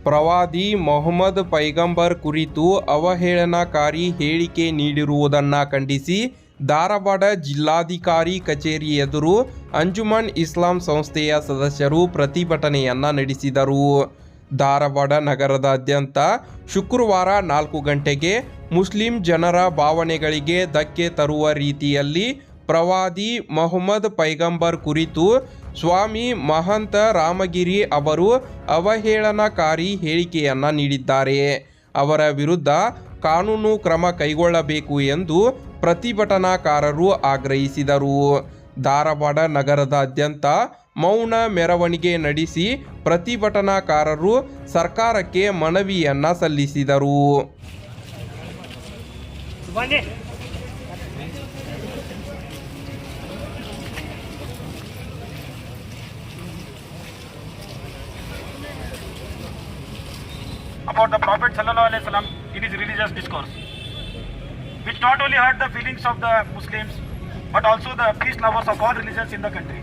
ಪ್ರವಾದಿ ಮೊಹಮ್ಮದ್ ಪೈಗಂಬರ್ ಕುರಿತು ಅವಹೇಳನಕಾರಿ ಹೇಳಿಕೆ ನೀಡಿರುವುದನ್ನು ಖಂಡಿಸಿ ಧಾರವಾಡ ಜಿಲ್ಲಾಧಿಕಾರಿ ಕಚೇರಿ ಎದುರು ಅಂಜುಮನ್ ಇಸ್ಲಾಂ ಸಂಸ್ಥೆಯ ಸದಸ್ಯರು ಪ್ರತಿಭಟನೆಯನ್ನು ನಡೆಸಿದರು. ಧಾರವಾಡ ನಗರದಾದ್ಯಂತ ಶುಕ್ರವಾರ 4 ಗಂಟೆಗೆ ಮುಸ್ಲಿಂ ಜನರ ಭಾವನೆಗಳಿಗೆ ಧಕ್ಕೆ ತರುವ ರೀತಿಯಲ್ಲಿ ಪ್ರವಾದಿ ಮೊಹಮ್ಮದ್ ಪೈಗಂಬರ್ ಕುರಿತು ಸ್ವಾಮಿ ಮಹಂತ ರಾಮಗಿರಿ ಅವರು ಅವಹೇಳನಕಾರಿ ಹೇಳಿಕೆಯನ್ನು ನೀಡಿದ್ದಾರೆ. ಅವರ ವಿರುದ್ಧ ಕಾನೂನು ಕ್ರಮ ಕೈಗೊಳ್ಳಬೇಕು ಎಂದು ಪ್ರತಿಭಟನಾಕಾರರು ಆಗ್ರಹಿಸಿದರು. ಧಾರವಾಡ ನಗರದಾದ್ಯಂತ ಮೌನ ಮೆರವಣಿಗೆ ನಡೆಸಿ ಪ್ರತಿಭಟನಾಕಾರರು ಸರ್ಕಾರಕ್ಕೆ ಮನವಿಯನ್ನ ಸಲ್ಲಿಸಿದರು. About the Prophet sallallahu alaihi wasallam in his religious discourse, which not only hurt the feelings of the Muslims but also the peace lovers of all religions in the country.